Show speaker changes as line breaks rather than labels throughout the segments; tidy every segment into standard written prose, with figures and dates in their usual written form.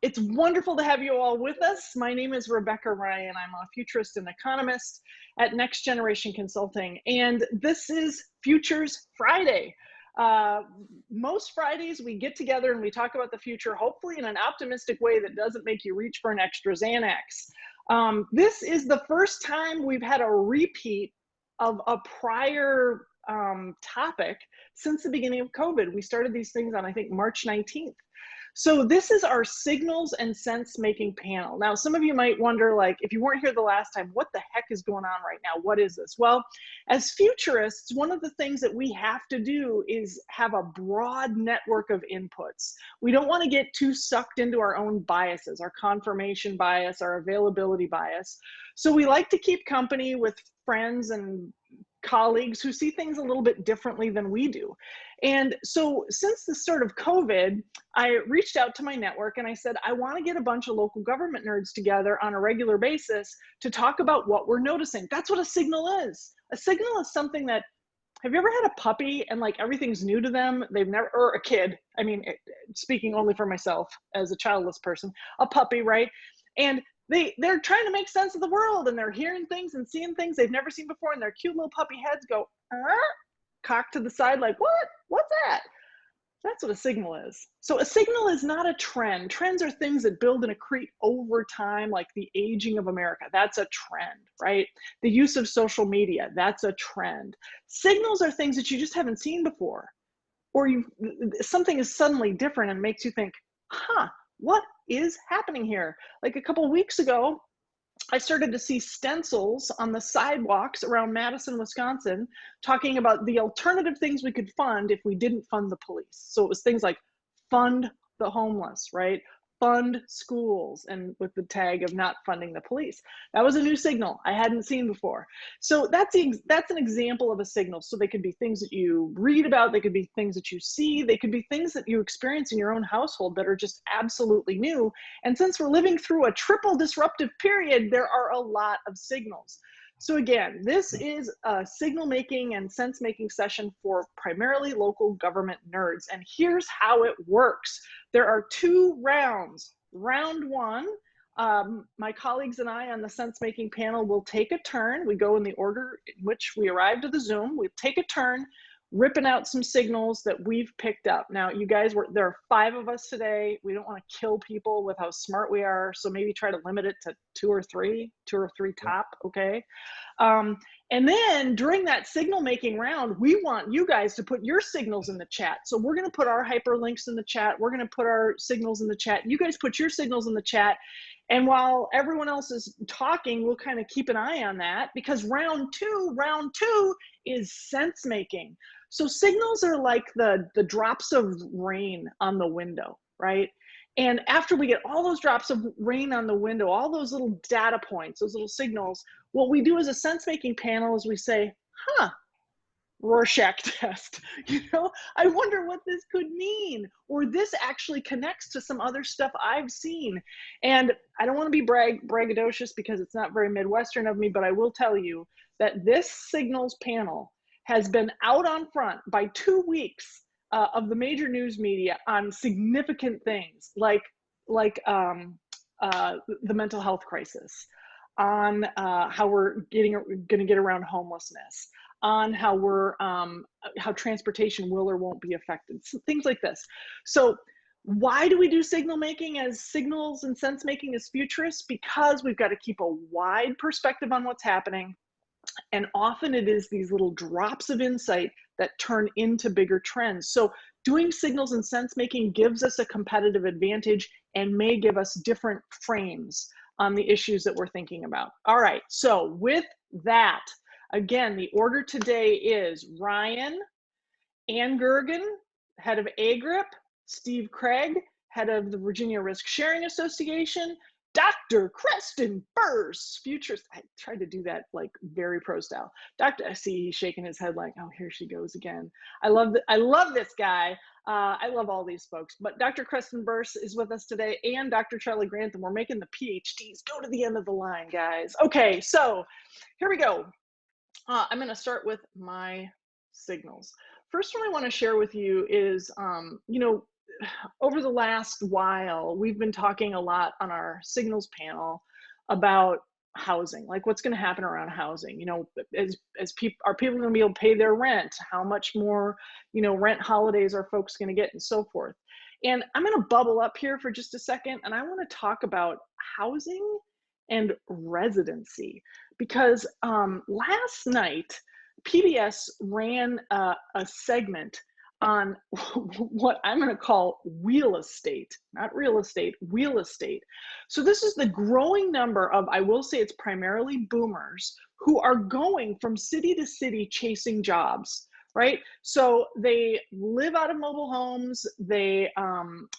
It's wonderful to have you all with us. My name is Rebecca Ryan. I'm a futurist and economist at Next Generation Consulting, and this is Futures Friday. Uh, Most Fridays we get together and we talk about the future, hopefully in an optimistic way that doesn't make you reach for an extra Xanax. This is the first time we've had a repeat of a prior topic since the beginning of COVID. We started these things on, I think, March 19th. So this is our signals and sense making panel. Now, some of you might wonder, like, if you weren't here the last time, what the heck is going on right now? What is this? Well, as futurists, one of the things that we have to do is have a broad network of inputs. We don't want to get too sucked into our own biases, our confirmation bias, our availability bias. So we like to keep company with friends and colleagues who see things a little bit differently than we do. And so since the start of COVID, I reached out to my network and I said, I want to get a bunch of local government nerds together on a regular basis to talk about what we're noticing. That's what a signal is. A signal is something that, have you ever had a puppy and like everything's new to them? They've never, or a kid, I mean, speaking only for myself as a childless person, a puppy, right? And they're trying to make sense of the world and they're hearing things and seeing things they've never seen before, and their cute little puppy heads go cocked to the side like, what? What's that? That's what a signal is. So a signal is not a trend. Trends are things that build and accrete over time, like the aging of America. That's a trend, right? The use of social media, that's a trend. Signals are things that you just haven't seen before, or something is suddenly different and makes you think, huh, what is happening here? Like a couple of weeks ago, I started to see stencils on the sidewalks around Madison, Wisconsin, talking about the alternative things we could fund if we didn't fund the police. So it was things like fund the homeless, right? Fund schools, and with the tag of not funding the police. That was a new signal I hadn't seen before. So that's an example of a signal. So they could be things that you read about, they could be things that you see, they could be things that you experience in your own household that are just absolutely new. And since we're living through a triple disruptive period, there are a lot of signals. So again, this is a signal making and sense making session for primarily local government nerds. And here's how it works. There are two rounds. Round one, my colleagues and I on the sense making panel will take a turn. We go in the order in which we arrived at the Zoom. We take a turn ripping out some signals that we've picked up. Now, you guys, there are 5 of us today. We don't want to kill people with how smart we are, so maybe try to limit it to 2 or 3 top, okay? And then during that signal making round, we want you guys to put your signals in the chat. So we're going to put our hyperlinks in the chat. We're going to put our signals in the chat. You guys put your signals in the chat. And while everyone else is talking, we'll kind of keep an eye on that, because round two is sense making. So signals are like the drops of rain on the window, right? And after we get all those drops of rain on the window, all those little data points, those little signals, what we do as a sense making panel is we say, huh, Rorschach test, I wonder what this could mean, or this actually connects to some other stuff I've seen. And I don't want to be braggadocious because it's not very Midwestern of me, but I will tell you that this signals panel has been out on front by 2 weeks of the major news media on significant things like the mental health crisis, on how we're going to get around homelessness, on how transportation will or won't be affected, so things like this. So why do we do signal making as signals and sense making as futurists? Because we've got to keep a wide perspective on what's happening. And often it is these little drops of insight that turn into bigger trends. So doing signals and sense making gives us a competitive advantage and may give us different frames on the issues that we're thinking about. All right, so with that, again, the order today is Ryan, Ann Gergen, head of AGRiP, Steve Craig, head of the Virginia Risk Sharing Association, Dr. Creston Burse, futurist. I tried to do that like very pro style. I see he's shaking his head like, oh, here she goes again. I love this guy. I love all these folks, but Dr. Creston Burse is with us today, and Dr. Charlie Grantham. We're making the PhDs go to the end of the line, guys. Okay, so here we go. I'm going to start with my signals. First one I want to share with you is, over the last while, we've been talking a lot on our signals panel about housing, like what's going to happen around housing. You know, as people, are people going to be able to pay their rent? How much more, you know, rent holidays are folks going to get, and so forth. And I'm going to bubble up here for just a second, and I want to talk about housing and residency, because last night PBS ran a segment on what I'm going to call wheel estate, not real estate, wheel estate. So this is the growing number of, I will say it's primarily boomers, who are going from city to city chasing jobs, right? So they live out of mobile homes, they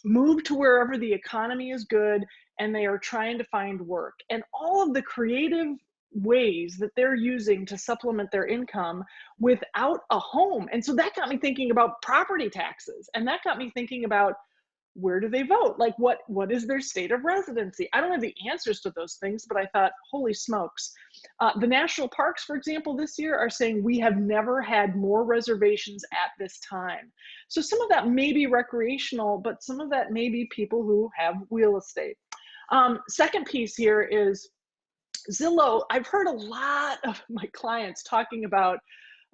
move to wherever the economy is good, and they are trying to find work. And all of the creative ways that they're using to supplement their income without a home. And so that got me thinking about property taxes, and that got me thinking about, where do they vote? Like what is their state of residency? I don't have the answers to those things, but I thought, holy smokes. The national parks, for example, this year are saying we have never had more reservations at this time. So some of that may be recreational, but some of that may be people who have real estate. Second piece here is Zillow. I've heard a lot of my clients talking about,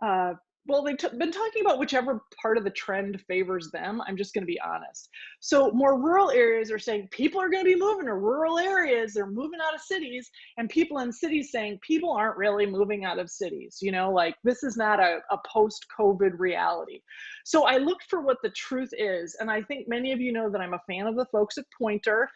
well, they've been talking about whichever part of the trend favors them. I'm just going to be honest. So more rural areas are saying people are going to be moving to rural areas. They're moving out of cities, and people in cities saying people aren't really moving out of cities. You know, like this is not a post-COVID reality. So I looked for what the truth is. And I think many of you know that I'm a fan of the folks at Pointer.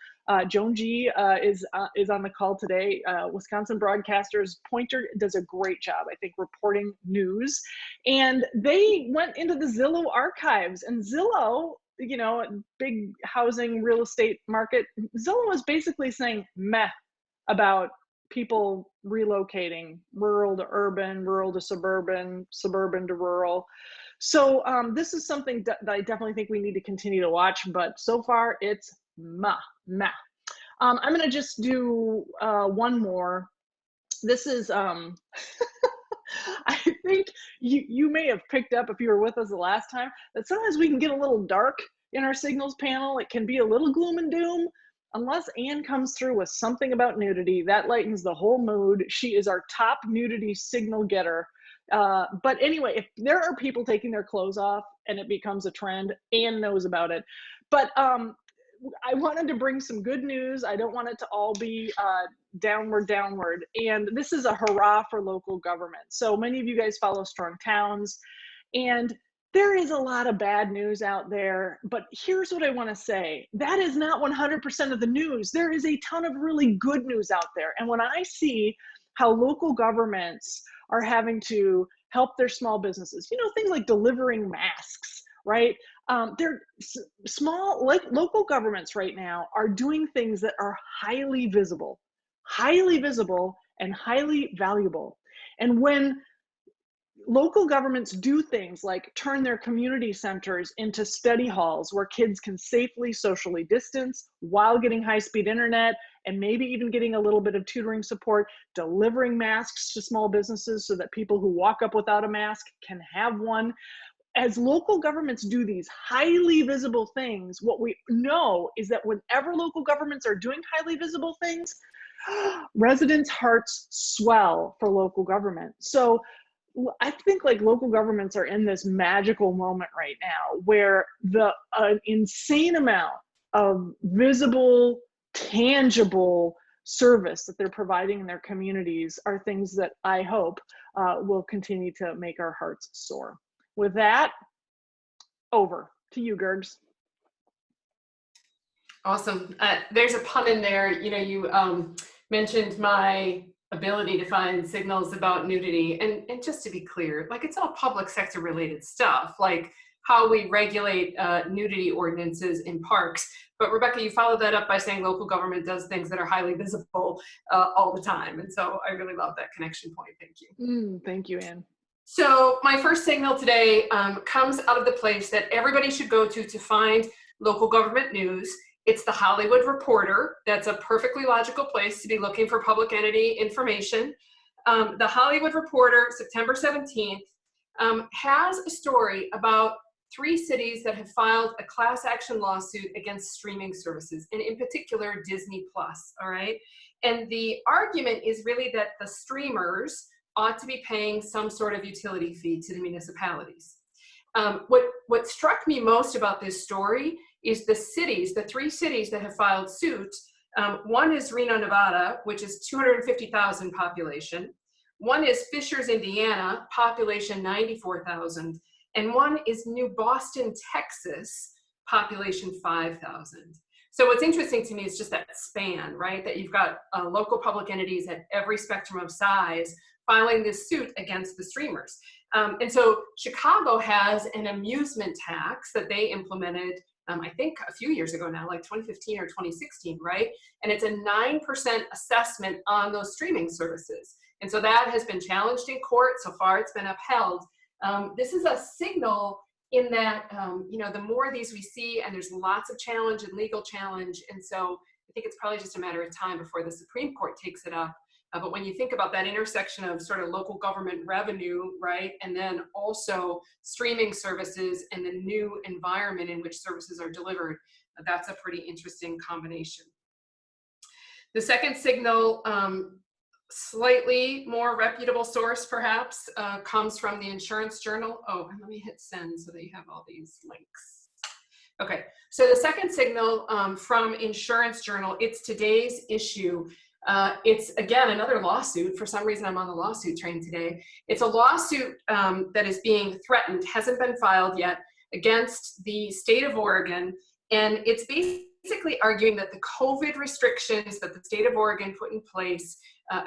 Joan G is on the call today. Wisconsin broadcasters. Pointer does a great job, I think, reporting news. And they went into the Zillow archives, and Zillow, you know, big housing real estate market, Zillow was basically saying meh about people relocating, rural to urban, rural to suburban, suburban to rural. So this is something that I definitely think we need to continue to watch, but so far it's meh. I'm going to just do one more. This is, I think you may have picked up, if you were with us the last time, that sometimes we can get a little dark in our signals panel. It can be a little gloom and doom. Unless Anne comes through with something about nudity, that lightens the whole mood. She is our top nudity signal getter. But anyway, if there are people taking their clothes off and it becomes a trend, Anne knows about it. But I wanted to bring some good news. I don't want it to all be downward. And this is a hurrah for local government. So many of you guys follow Strong Towns, and there is a lot of bad news out there. But here's what I want to say. That is not 100% of the news. There is a ton of really good news out there. And when I see how local governments are having to help their small businesses, you know, things like delivering masks, right? They're small, like local governments right now are doing things that are highly visible and highly valuable. And when local governments do things like turn their community centers into study halls where kids can safely socially distance while getting high-speed internet, and maybe even getting a little bit of tutoring support, delivering masks to small businesses so that people who walk up without a mask can have one. As local governments do these highly visible things, what we know is that whenever local governments are doing highly visible things, residents' hearts swell for local government. So I think like local governments are in this magical moment right now where an insane amount of visible, tangible service that they're providing in their communities are things that I hope will continue to make our hearts soar. With that, over to you, Gergs.
Awesome. There's a pun in there. You know, you mentioned my ability to find signals about nudity. And just to be clear, like it's all public sector related stuff, like how we regulate nudity ordinances in parks. But Rebecca, you followed that up by saying local government does things that are highly visible all the time. And so I really love that connection point. Thank you.
Thank you, Anne.
So my first signal today comes out of the place that everybody should go to find local government news. It's the Hollywood Reporter. That's a perfectly logical place to be looking for public entity information. The Hollywood Reporter, September 17th, has a story about 3 cities that have filed a class action lawsuit against streaming services, and in particular Disney Plus, all right? And the argument is really that the streamers ought to be paying some sort of utility fee to the municipalities. What struck me most about this story is the cities, the 3 cities that have filed suit. One is Reno, Nevada, which is 250,000 population. One is Fishers, Indiana, population 94,000. And one is New Boston, Texas, population 5,000. So what's interesting to me is just that span, right? That you've got local public entities at every spectrum of size filing this suit against the streamers. And so Chicago has an amusement tax that they implemented, I think a few years ago now, like 2015 or 2016, right? And it's a 9% assessment on those streaming services. And so that has been challenged in court. So far it's been upheld. This is a signal in that, you know, the more of these we see, and there's lots of challenge and legal challenge. And so I think it's probably just a matter of time before the Supreme Court takes it up. But when you think about that intersection of sort of local government revenue, right, and then also streaming services and the new environment in which services are delivered, that's a pretty interesting combination. The second signal, slightly more reputable source perhaps, comes from the Insurance Journal. Oh, and let me hit send so that you have all these links. Okay, so the second signal from Insurance Journal, it's today's issue. It's, again, another lawsuit. For some reason, I'm on the lawsuit train today. It's a lawsuit that is being threatened, hasn't been filed yet, against the state of Oregon. And it's basically arguing that the COVID restrictions that the state of Oregon put in place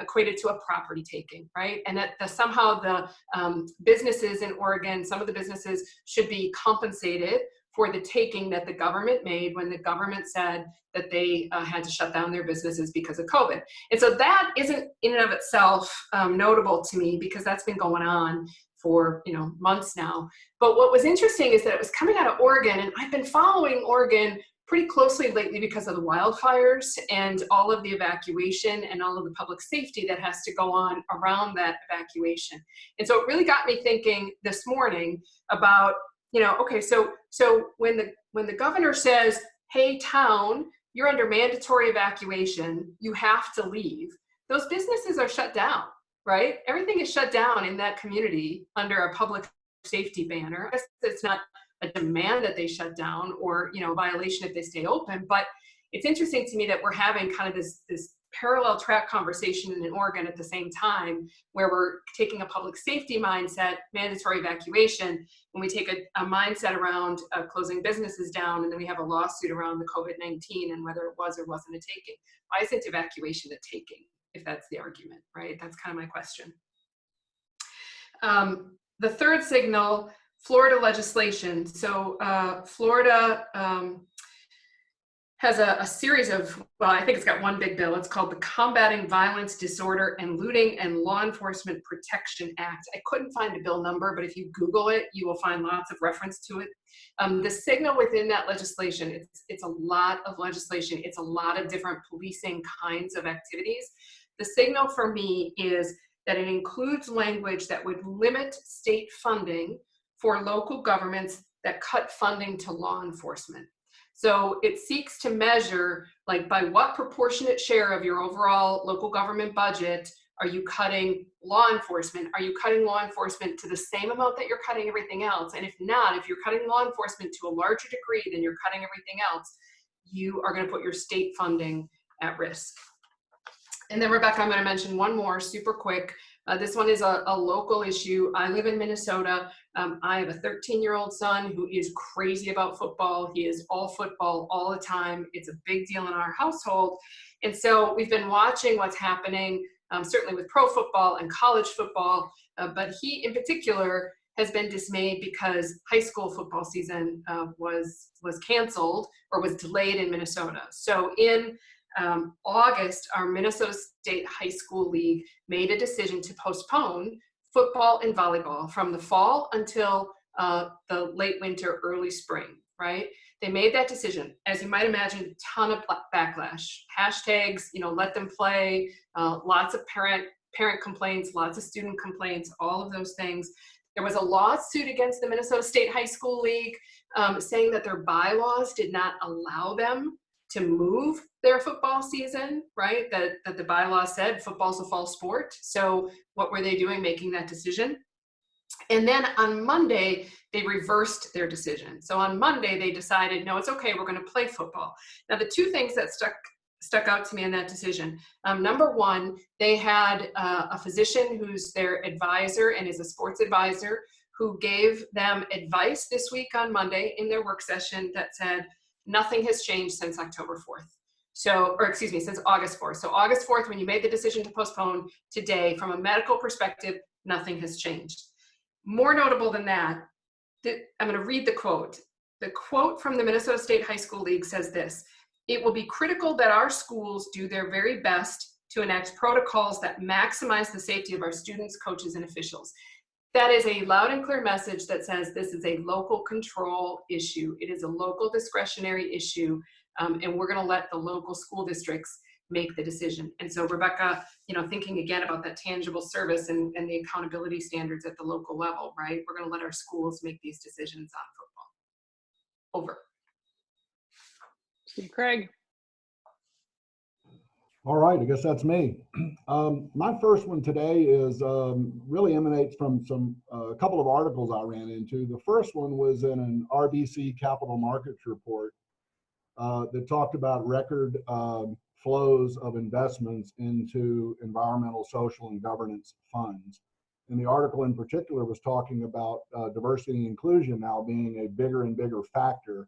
equated to a property taking, right? And that somehow the businesses in Oregon, some of the businesses should be compensated for the taking that the government made when the government said that they had to shut down their businesses because of COVID. And so that isn't in and of itself notable to me, because that's been going on for, you know, months now. But what was interesting is that it was coming out of Oregon, and I've been following Oregon pretty closely lately because of the wildfires and all of the evacuation and all of the public safety that has to go on around that evacuation. And so it really got me thinking this morning about, you know, okay, so when the governor says, hey, town, you're under mandatory evacuation, you have to leave, those businesses are shut down, right? Everything is shut down in that community under a public safety banner. I guess it's not a demand that they shut down, or, you know, a violation if they stay open, but it's interesting to me that we're having kind of this parallel track conversation in Oregon at the same time, where we're taking a public safety mindset, mandatory evacuation, when we take a mindset around closing businesses down, and then we have a lawsuit around the COVID-19 and whether it was or wasn't a taking. Why isn't evacuation a taking, if that's the argument, right? That's kind of my question. The third signal, Florida legislation. So Florida has a series of, well, I think it's got one big bill. It's called the Combating Violence, Disorder, and Looting and Law Enforcement Protection Act. I couldn't find a bill number, but if you Google it, you will find lots of reference to it. The signal within that legislation, it's a lot of legislation. It's a lot of different policing kinds of activities. The signal for me is that it includes language that would limit state funding for local governments that cut funding to law enforcement. So it seeks to measure, like, by what proportionate share of your overall local government budget are you cutting law enforcement? Are you cutting law enforcement to the same amount that you're cutting everything else? And if not, if you're cutting law enforcement to a larger degree than you're cutting everything else, you are going to put your state funding at risk. And then, Rebecca, I'm going to mention one more super quick. This one is a local issue. I live in Minnesota. I have a 13-year-old son who is crazy about football. He is all football all the time. It's a big deal in our household. And so we've been watching what's happening, certainly with pro football and college football. But he, in particular, has been dismayed because high school football season was canceled or was delayed in Minnesota. So in August, our Minnesota State High School League made a decision to postpone football and volleyball from the fall until the late winter, early spring, right? They made that decision. As you might imagine, a ton of backlash. Hashtags, you know, let them play, lots of parent complaints, lots of student complaints, all of those things. There was a lawsuit against the Minnesota State High School League saying that their bylaws did not allow them to move their football season, right? That the bylaws said football's a fall sport. So what were they doing making that decision? And then on Monday, they reversed their decision. So on Monday, they decided, no, it's okay, we're going to play football. Now, the two things that stuck out to me in that decision. Number one, they had a physician who's their advisor and is a sports advisor who gave them advice this week on Monday in their work session that said, nothing has changed since October 4th. Since August 4th. So August 4th, when you made the decision to postpone, today, from a medical perspective, nothing has changed. More notable than that, I'm going to read the quote. The quote from the Minnesota State High School League says this: "It will be critical that our schools do their very best to enact protocols that maximize the safety of our students, coaches, and officials." That is a loud and clear message that says this is a local control issue. It is a local discretionary issue, and we're going to let the local school districts make the decision. And so, Rebecca, thinking again about that tangible service and the accountability standards at the local level, right? We're going to let our schools make these decisions on football. Over.
Steve Craig.
All right, I guess that's me. My first one today is really emanates from a couple of articles I ran into. The first one was in an RBC Capital Markets report that talked about record flows of investments into environmental, social, and governance funds. And the article in particular was talking about diversity and inclusion now being a bigger and bigger factor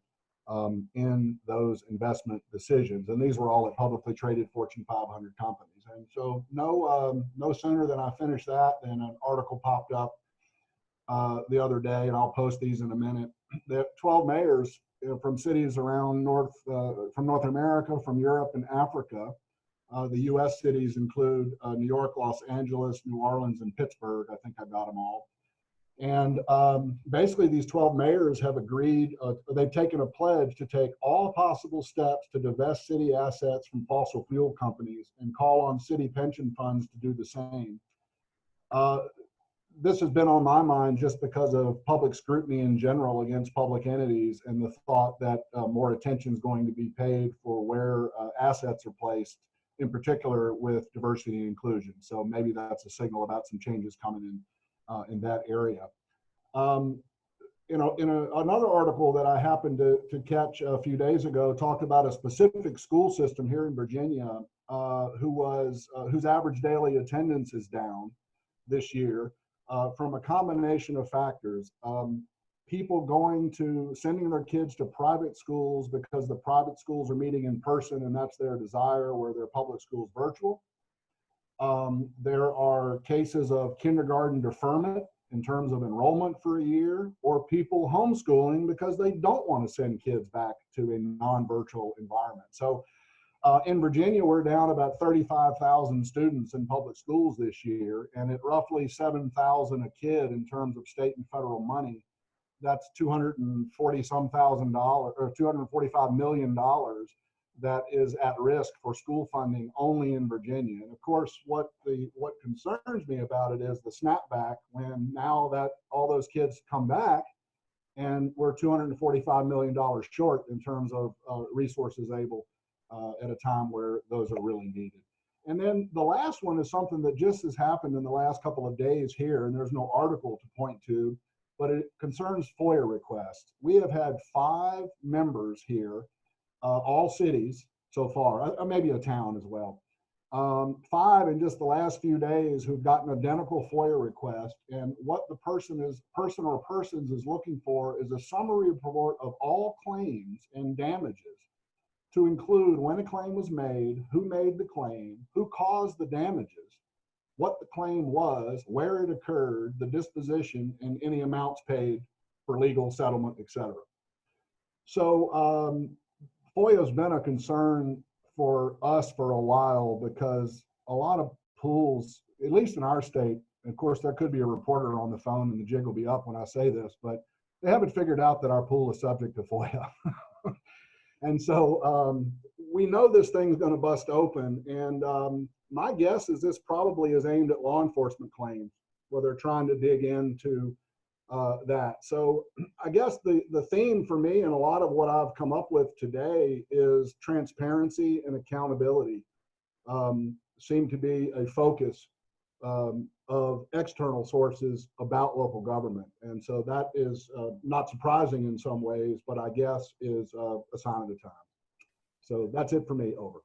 in those investment decisions. And these were all at publicly traded Fortune 500 companies. And so no sooner than I finished that than an article popped up the other day, and I'll post these in a minute, that 12 mayors from cities around from North America, from Europe and Africa. The US cities include New York, Los Angeles, New Orleans, and Pittsburgh. I think I got them all. And basically these 12 mayors have agreed, they've taken a pledge to take all possible steps to divest city assets from fossil fuel companies and call on city pension funds to do the same. This has been on my mind just because of public scrutiny in general against public entities and the thought that more attention is going to be paid for where assets are placed, in particular with diversity and inclusion. So maybe that's a signal about some changes coming in that area. Another article that I happened to catch a few days ago talked about a specific school system here in Virginia whose average daily attendance is down this year from a combination of factors. People sending their kids to private schools because the private schools are meeting in person and that's their desire, where their public schools virtual. There are cases of kindergarten deferment in terms of enrollment for a year, or people homeschooling because they don't want to send kids back to a non-virtual environment. So in Virginia, we're down about 35,000 students in public schools this year, and at roughly 7,000 a kid in terms of state and federal money, that's $245 million that is at risk for school funding only in Virginia. And of course, what concerns me about it is the snapback when now that all those kids come back and we're $245 million short in terms of resources able at a time where those are really needed. And then the last one is something that just has happened in the last couple of days here, and there's no article to point to, but it concerns FOIA requests. We have had 5 members here, all cities so far, maybe a town as well. 5 in just the last few days who've gotten identical FOIA request, and what the person or persons is looking for is a summary report of all claims and damages, to include when a claim was made, who made the claim, who caused the damages, what the claim was, where it occurred, the disposition, and any amounts paid for legal settlement, etc. So FOIA has been a concern for us for a while because a lot of pools, at least in our state, of course there could be a reporter on the phone and the jig will be up when I say this, but they haven't figured out that our pool is subject to FOIA. And so we know this thing's going to bust open, and my guess is this probably is aimed at law enforcement claims, where they're trying to dig into that. So I guess the theme for me and a lot of what I've come up with today is transparency and accountability seem to be a focus of external sources about local government. And so that is not surprising in some ways, but I guess is a sign of the time. So that's it for me, over.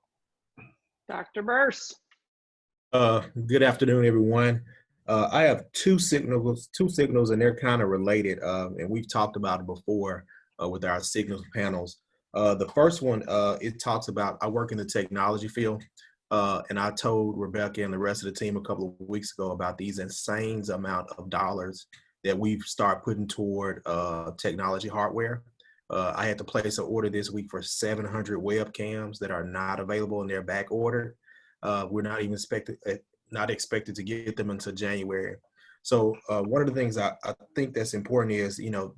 Dr. Burse.
Good afternoon, everyone. I have two signals, and they're kind of related, and we've talked about it before with our signals panels. The first one, it talks about, I work in the technology field, and I told Rebecca and the rest of the team a couple of weeks ago about these insane amount of dollars that we've started putting toward technology hardware. I had to place an order this week for 700 webcams that are not available and they're back ordered. We're not even expected to get them until January. So one of the things I think that's important is, you know,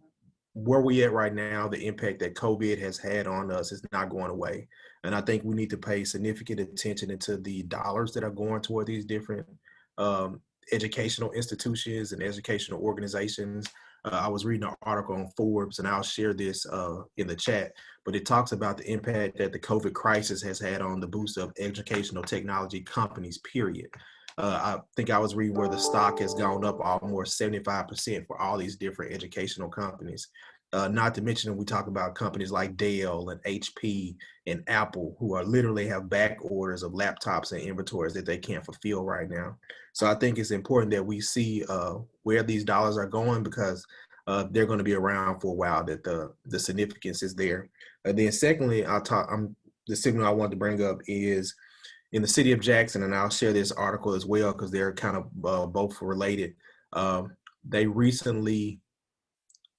where we at right now, the impact that COVID has had on us is not going away. And I think we need to pay significant attention into the dollars that are going toward these different educational institutions and educational organizations. I was reading an article on Forbes, and I'll share this in the chat, but it talks about the impact that the COVID crisis has had on the boost of educational technology companies, period. I think I was reading where the stock has gone up almost 75% for all these different educational companies. Not to mention, we talk about companies like Dell and HP and Apple, who are literally have back orders of laptops and inventories that they can't fulfill right now. So I think it's important that we see where these dollars are going, because they're going to be around for a while, that the significance is there. And then secondly, the signal I want to bring up is in the city of Jackson, and I'll share this article as well because they're kind of both related. They recently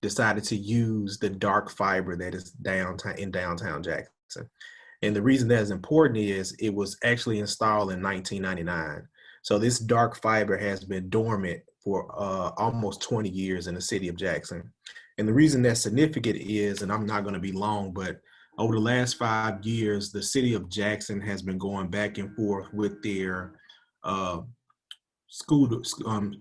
decided to use the dark fiber that is in downtown Jackson. And the reason that is important is it was actually installed in 1999. So this dark fiber has been dormant for almost 20 years in the city of Jackson. And the reason that's significant is, and I'm not going to be long, but over the last 5 years, the city of Jackson has been going back and forth with their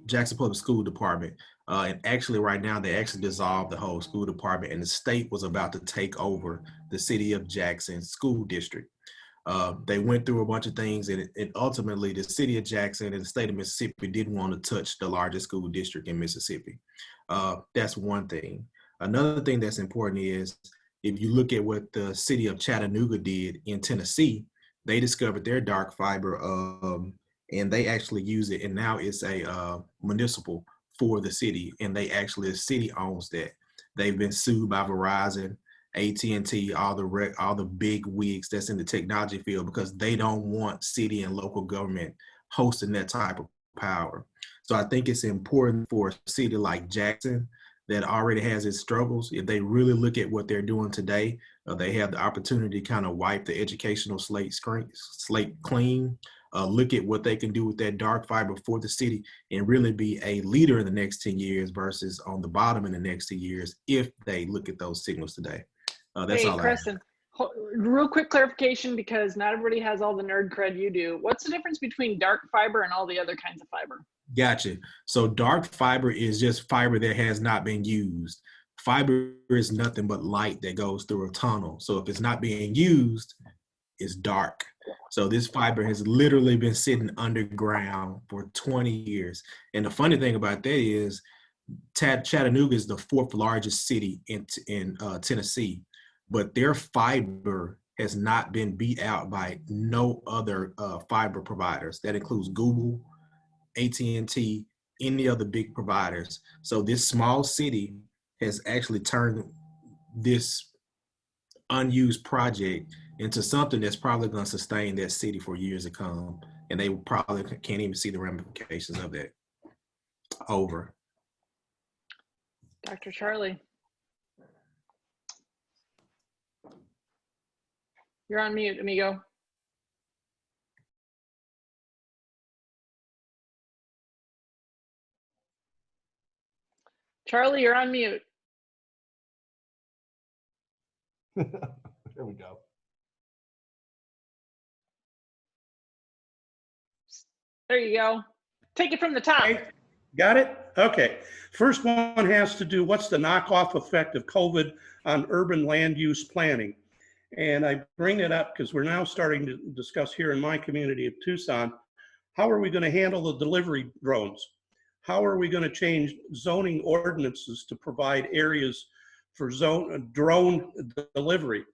Jackson Public School Department. And actually right now, they actually dissolved the whole school department, and the state was about to take over the city of Jackson school district. They went through a bunch of things, and ultimately the city of Jackson and the state of Mississippi didn't want to touch the largest school district in Mississippi. That's one thing. Another thing that's important is, if you look at what the city of Chattanooga did in Tennessee, they discovered their dark fiber and they actually use it, and now it's a municipal for the city, and the city owns that. They've been sued by Verizon, AT&T, all the big wigs that's in the technology field, because they don't want city and local government hosting that type of power. So I think it's important for a city like Jackson that already has its struggles, if they really look at what they're doing today, they have the opportunity to kind of wipe the educational slate clean, look at what they can do with that dark fiber for the city, and really be a leader in the next 10 years versus on the bottom in the next 2 years, if they look at those signals today. That's all.
Creston, real quick clarification, because not everybody has all the nerd cred you do. What's the difference between dark fiber and all the other kinds of fiber?
Gotcha. So dark fiber is just fiber that has not been used. Fiber is nothing but light that goes through a tunnel. So if it's not being used, it's dark. So this fiber has literally been sitting underground for 20 years. And the funny thing about that is Chattanooga is the 4th largest city in Tennessee, but their fiber has not been beat out by no other fiber providers. That includes Google, AT&T, any other big providers. So this small city has actually turned this unused project into something that's probably going to sustain that city for years to come. And they probably can't even see the ramifications of that. Over.
Dr. Charlie. You're on mute, amigo. Charlie, you're on mute.
There we go.
There you go. Take it from the top.
Got it? Okay. First one has to do what's the knockoff effect of COVID on urban land use planning. And I bring it up because we're now starting to discuss here in my community of Tucson, how are we going to handle the delivery drones? How are we going to change zoning ordinances to provide areas for drone delivery?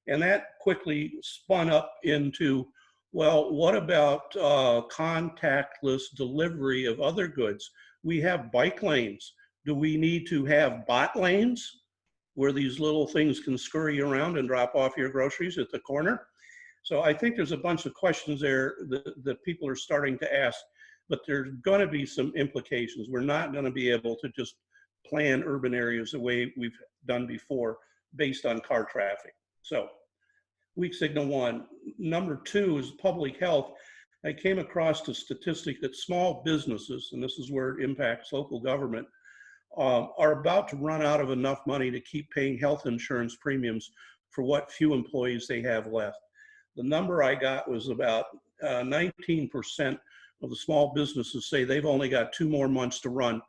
And that quickly spun up into, well, what about contactless delivery of other goods? We have bike lanes. Do we need to have bot lanes where these little things can scurry around and drop off your groceries at the corner? So I think there's a bunch of questions there that people are starting to ask, but there's going to be some implications. We're not going to be able to just plan urban areas the way we've done before based on car traffic. So weak signal one. Number two is public health. I came across a statistic that small businesses, and this is where it impacts local government, are about to run out of enough money to keep paying health insurance premiums for what few employees they have left. The number I got was about 19% of the small businesses say they've only got 2 more months to run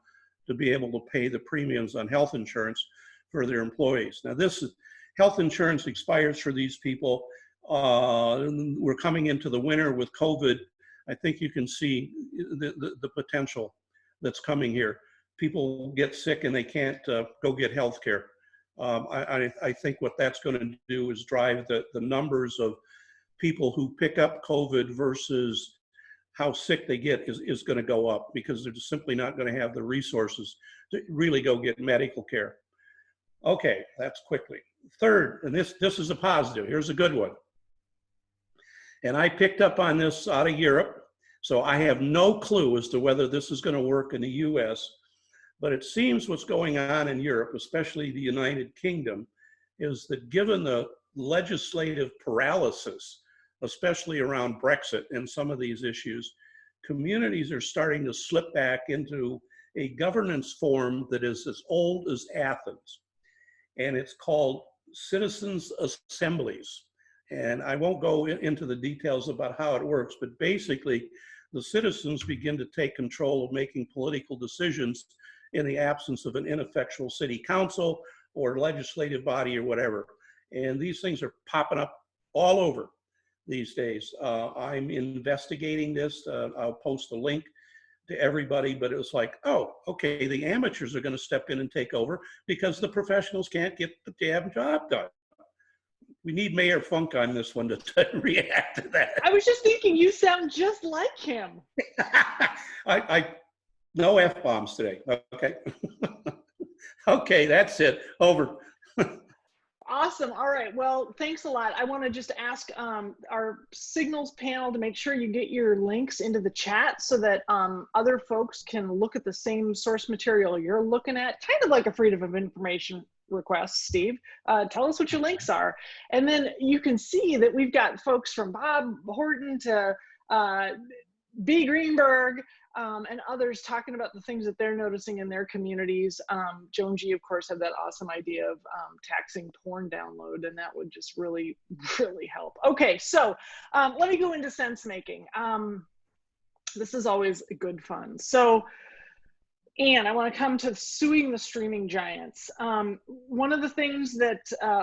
to be able to pay the premiums on health insurance for their employees. Now health insurance expires for these people. We're coming into the winter with COVID. I think you can see the potential that's coming here. People get sick and they can't go get health care. I think what that's going to do is drive the numbers of people who pick up COVID versus how sick they get is going to go up, because they're just simply not going to have the resources to really go get medical care. Okay, that's quickly. Third, and this is a positive, here's a good one. And I picked up on this out of Europe, so I have no clue as to whether this is going to work in the US, but it seems what's going on in Europe, especially the United Kingdom, is that given the legislative paralysis, especially around Brexit and some of these issues, communities are starting to slip back into a governance form that is as old as Athens. And it's called citizens' assemblies. And I won't go into the details about how it works, but basically the citizens begin to take control of making political decisions in the absence of an ineffectual city council or legislative body or whatever. And these things are popping up all over these days. I'm investigating this. I'll post a link to everybody, but it was like, oh, okay, the amateurs are going to step in and take over because the professionals can't get the damn job done. We need Mayor Funk on this one to react to that.
I was just thinking, you sound just like him.
No F-bombs today, okay? Okay, that's it, over.
Awesome. All right. Well, thanks a lot. I want to just ask our signals panel to make sure you get your links into the chat so that other folks can look at the same source material you're looking at, kind of like a freedom of information request. Steve, tell us what your links are. And then you can see that we've got folks from Bob Horton to B. Greenberg, and others talking about the things that they're noticing in their communities. Joan G, of course, had that awesome idea of taxing porn download, and that would just really, really help. Okay, so let me go into Sensemaking. This is always good fun. So, Anne, I want to come to suing the streaming giants. One of the things that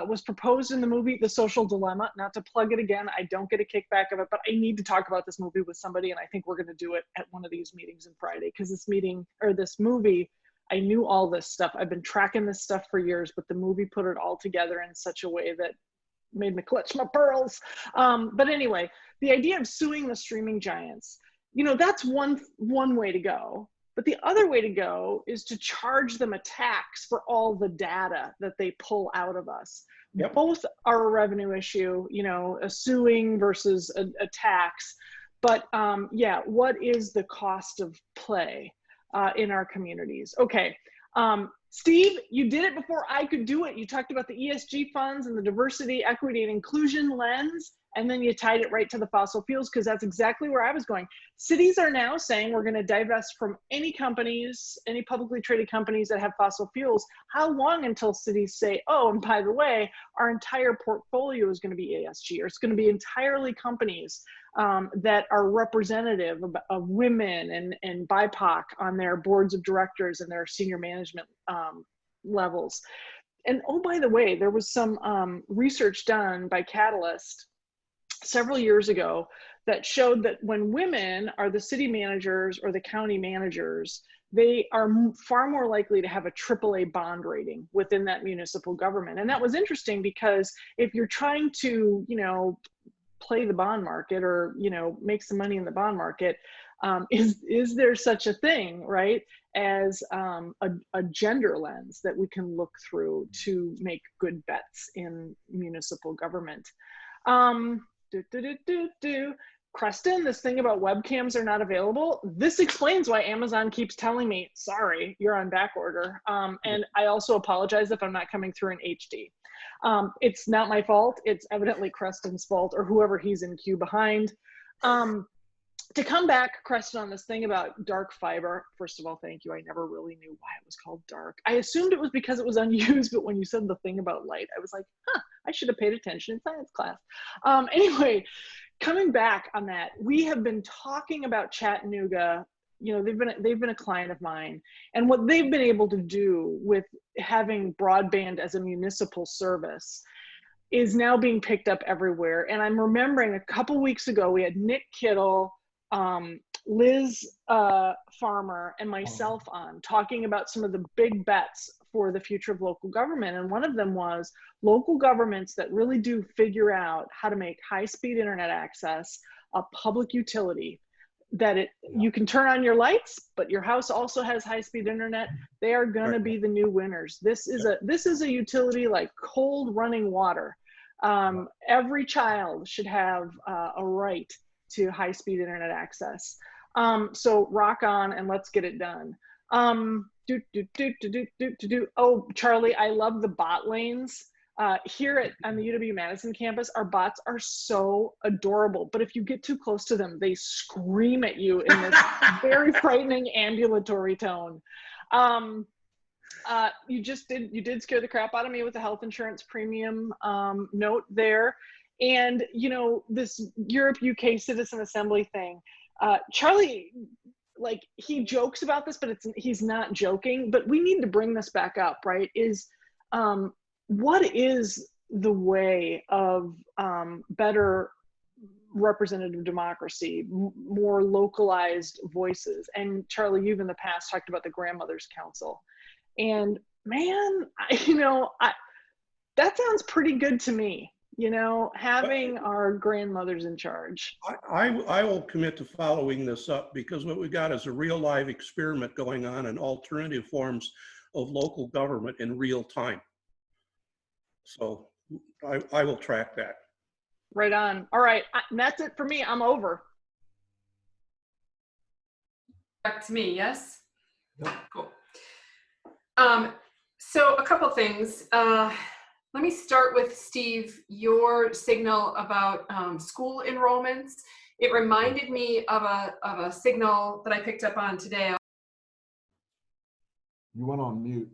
was proposed in the movie, The Social Dilemma, not to plug it again, I don't get a kickback of it, but I need to talk about this movie with somebody, and I think we're going to do it at one of these meetings on Friday, because this movie, I knew all this stuff. I've been tracking this stuff for years, but the movie put it all together in such a way that made me clutch my pearls. But anyway, the idea of suing the streaming giants, you know, that's one way to go. But the other way to go is to charge them a tax for all the data that they pull out of us. Yep. Both are a revenue issue, you know, a suing versus a tax. But yeah, what is the cost of play in our communities? Okay, Steve, you did it before I could do it. You talked about the ESG funds and the diversity, equity, and inclusion lens. and then you tied it right to the fossil fuels, because that's exactly where I was going. Cities are now saying we're going to divest from any companies, any publicly traded companies that have fossil fuels. How long until cities say, oh, and by the way, our entire portfolio is going to be ESG, or it's going to be entirely companies that are representative of women and BIPOC on their boards of directors and their senior management levels. And oh, by the way, there was some research done by Catalyst several years ago that showed that when women are the city managers or the county managers, they are far more likely to have a AAA bond rating within that municipal government. And that was interesting, because if you're trying to, you know, play the bond market, or, you know, make some money in the bond market, is there such a thing, right, as a gender lens that we can look through to make good bets in municipal government? Creston, this thing about webcams are not available. This explains why Amazon keeps telling me, sorry, you're on back order. And I also apologize if I'm not coming through in HD. It's not my fault. It's evidently Creston's fault, or whoever he's in queue behind. To come back, Creston, on this thing about dark fiber, first of all, thank you. I never really knew why it was called dark. I assumed it was because it was unused, but when you said the thing about light, I was like, huh, I should have paid attention in science class. Anyway, coming back on that, we have been talking about Chattanooga. You know, they've been a client of mine, and what they've been able to do with having broadband as a municipal service is now being picked up everywhere. And I'm remembering a couple weeks ago, we had Nick Kittle, Liz Farmer, and myself on talking about some of the big bets for the future of local government. And one of them was local governments that really do figure out how to make high-speed internet access a public utility, that you can turn on your lights, but your house also has high-speed internet. They are going to be the new winners. This is a utility like cold running water. Every child should have a right to high-speed internet access. So rock on and let's get it done. Oh, Charlie, I love the bot lanes. Here on the UW-Madison campus, our bots are so adorable, but if you get too close to them, they scream at you in this very frightening ambulatory tone. You did scare the crap out of me with the health insurance premium note there. And, you know, this Europe-UK Citizen Assembly thing, Charlie, like, he jokes about this, but he's not joking, but we need to bring this back up, right? What is the way of better representative democracy, more localized voices? And Charlie, you've in the past talked about the Grandmothers Council. And man, that sounds pretty good to me. You know, having our grandmothers in charge.
I will commit to following this up, because what we got is a real live experiment going on in alternative forms of local government in real time. So I will track that.
Right on. All right, and that's it for me. I'm over.
Back to me, yes?
Yep.
Cool. So a couple things. Let me start with, Steve, your signal about school enrollments. It reminded me of a signal that I picked up on today.
You went on mute.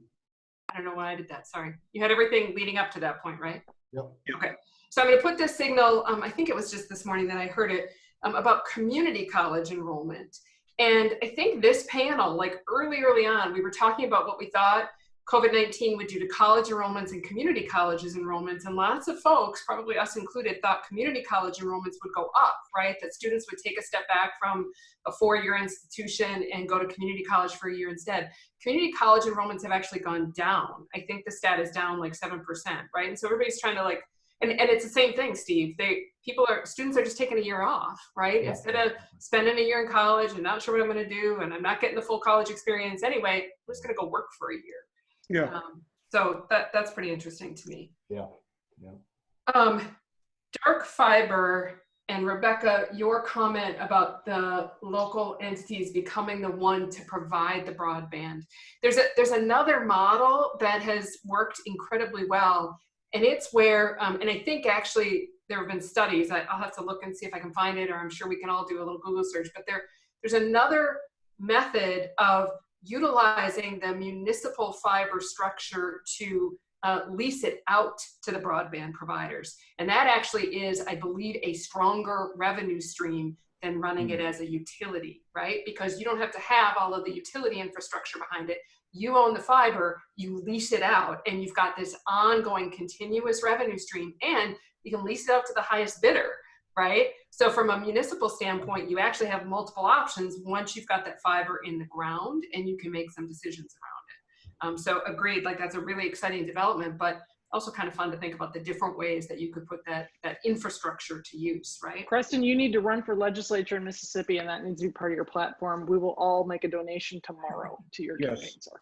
I don't know why I did that, sorry. You had everything leading up to that point, right?
Yep.
Okay, so I'm gonna put this signal, I think it was just this morning that I heard it, about community college enrollment. And I think this panel, like early on, we were talking about what we thought COVID-19 would do to college enrollments and community colleges enrollments, and lots of folks, probably us included, thought community college enrollments would go up, right? That students would take a step back from a four-year institution and go to community college for a year instead. Community college enrollments have actually gone down. I think the stat is down like 7%, right? And so everybody's trying to like, and it's the same thing, Steve. Students are just taking a year off, right? Yeah. Instead of spending a year in college and not sure what I'm gonna do, and I'm not getting the full college experience anyway, I'm just gonna go work for a year.
Yeah.
So that's pretty interesting to me.
Yeah. Yeah.
Dark fiber, and Rebecca, your comment about the local entities becoming the one to provide the broadband. There's another model that has worked incredibly well, and it's where, and I think actually there have been studies. I'll have to look and see if I can find it, or I'm sure we can all do a little Google search. But there's another method of utilizing the municipal fiber structure to lease it out to the broadband providers. And that actually is, I believe, a stronger revenue stream than running it as a utility, right? Because you don't have to have all of the utility infrastructure behind it. You own the fiber, you lease it out, and you've got this ongoing continuous revenue stream, and you can lease it out to the highest bidder, right? So from a municipal standpoint, you actually have multiple options once you've got that fiber in the ground, and you can make some decisions around it. So agreed, like that's a really exciting development, but also kind of fun to think about the different ways that you could put that infrastructure to use, right?
Creston, you need to run for legislature in Mississippi, and that needs to be part of your platform. We will all make a donation tomorrow to your campaign, sir.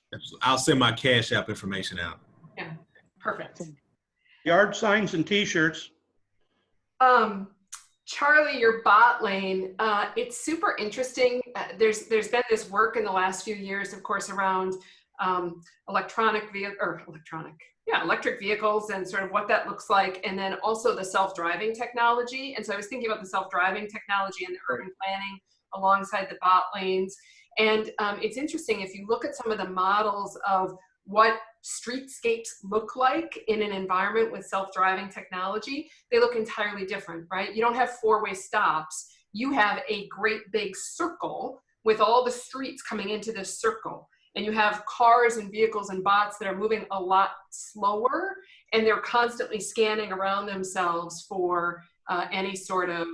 I'll send my Cash App information out.
Yeah, perfect.
Yard signs and T-shirts.
Charlie, your bot lane, it's super interesting. There's been this work in the last few years, of course, around electric vehicles and sort of what that looks like, and then also the self-driving technology. And so I was thinking about the self-driving technology and the urban planning alongside the bot lanes. And it's interesting, if you look at some of the models of what streetscapes look like in an environment with self-driving technology, they look entirely different, right? You don't have four-way stops. You have a great big circle with all the streets coming into this circle. And you have cars and vehicles and bots that are moving a lot slower, and they're constantly scanning around themselves for any sort of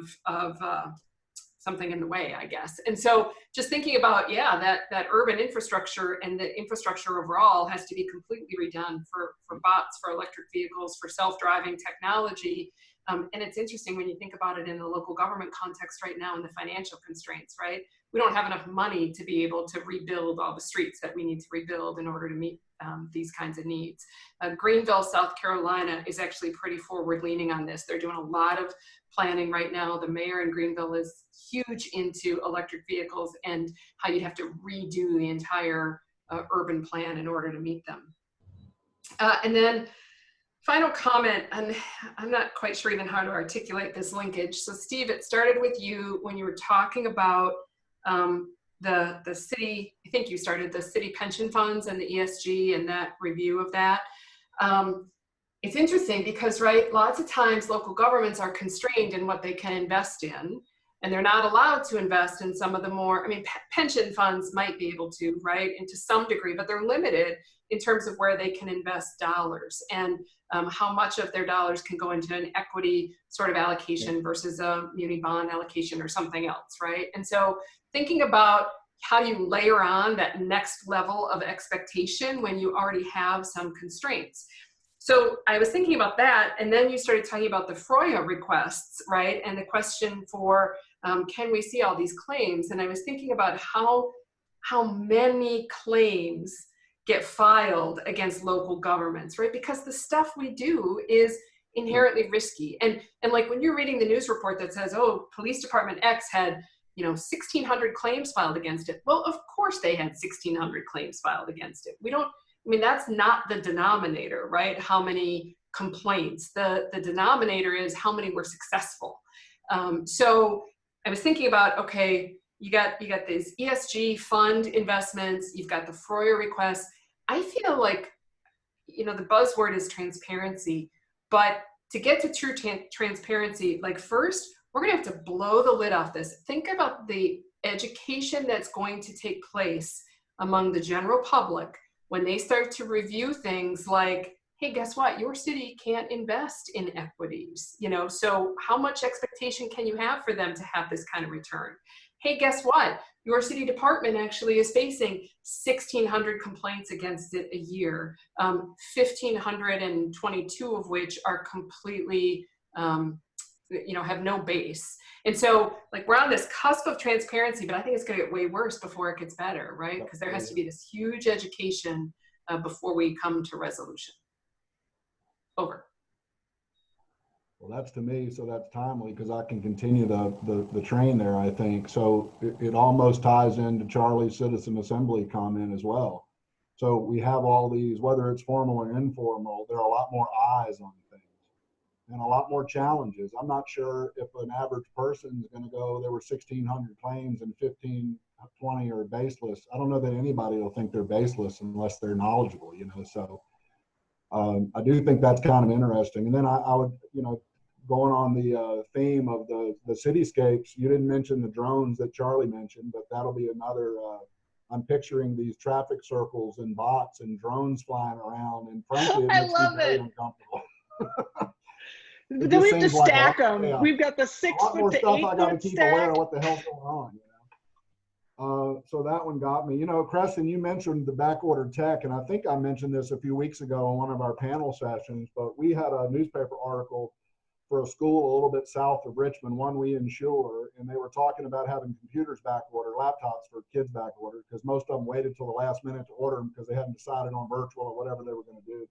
something in the way, I guess. And so just thinking about, yeah, that urban infrastructure and the infrastructure overall has to be completely redone for bots, for electric vehicles, for self-driving technology. And it's interesting when you think about it in the local government context right now and the financial constraints, right? We don't have enough money to be able to rebuild all the streets that we need to rebuild in order to meet these kinds of needs. Greenville, South Carolina is actually pretty forward leaning on this. They're doing a lot of planning right now. The mayor in Greenville is huge into electric vehicles and how you'd have to redo the entire urban plan in order to meet them. And then final comment, and I'm not quite sure even how to articulate this linkage. So Steve, it started with you when you were talking about the city, I think you started the city pension funds and the ESG and that review of that. It's interesting because, right, lots of times local governments are constrained in what they can invest in, and they're not allowed to invest in some of the more, I mean, pension funds might be able to, right, and to some degree, but they're limited in terms of where they can invest dollars and how much of their dollars can go into an equity sort of allocation versus a muni bond allocation or something else, right? And so thinking about how do you layer on that next level of expectation when you already have some constraints. So I was thinking about that, and then you started talking about the froya requests, right? And the question for, can we see all these claims? And I was thinking about how many claims get filed against local governments, right? Because the stuff we do is inherently risky. And like when you're reading the news report that says, oh, police department X had, 1,600 claims filed against it. Well, of course they had 1,600 claims filed against it. That's not the denominator, right? How many complaints. The denominator is how many were successful. So I was thinking about, okay, you got these ESG fund investments, you've got the froya requests. I feel like, the buzzword is transparency, but to get to true transparency, like first, we're gonna have to blow the lid off this. Think about the education that's going to take place among the general public when they start to review things like, hey, guess what? Your city can't invest in equities, so how much expectation can you have for them to have this kind of return? Hey, guess what? Your city department actually is facing 1,600 complaints against it a year, 1,522 of which are completely, have no base. And so like we're on this cusp of transparency, but I think it's gonna get way worse before it gets better, right? Because there has to be this huge education before we come to resolution. Over.
Well, that's to me, so that's timely because I can continue the train there, I think. So it almost ties into Charlie's citizen assembly comment as well. So we have all these, whether it's formal or informal, there are a lot more eyes on things. and a lot more challenges. I'm not sure if an average person is going to go, there were 1,600 claims and 1,520 are baseless. I don't know that anybody will think they're baseless unless they're knowledgeable, you know. So I do think that's kind of interesting. And then I would, you know, going on the theme of the cityscapes, you didn't mention the drones that Charlie mentioned, but that'll be another, I'm picturing these traffic circles and bots and drones flying around, and frankly, it
I
makes me
love
very
it.
uncomfortable.
Then we have to
seems like
stack them.
yeah,
We've got the
a
6
lot more
foot to
stuff
8
I got to
foot
keep aware
stack.
of what the hell's going on, you know. So that one got me. You know, Creston, you mentioned the backorder tech, and I think I mentioned this a few weeks ago on one of our panel sessions, but we had a newspaper article for a school a little bit south of Richmond, one we insure, and they were talking about having computers backorder, laptops for kids backorder, because most of them waited till the last minute to order them because they hadn't decided on virtual or whatever they were going to do.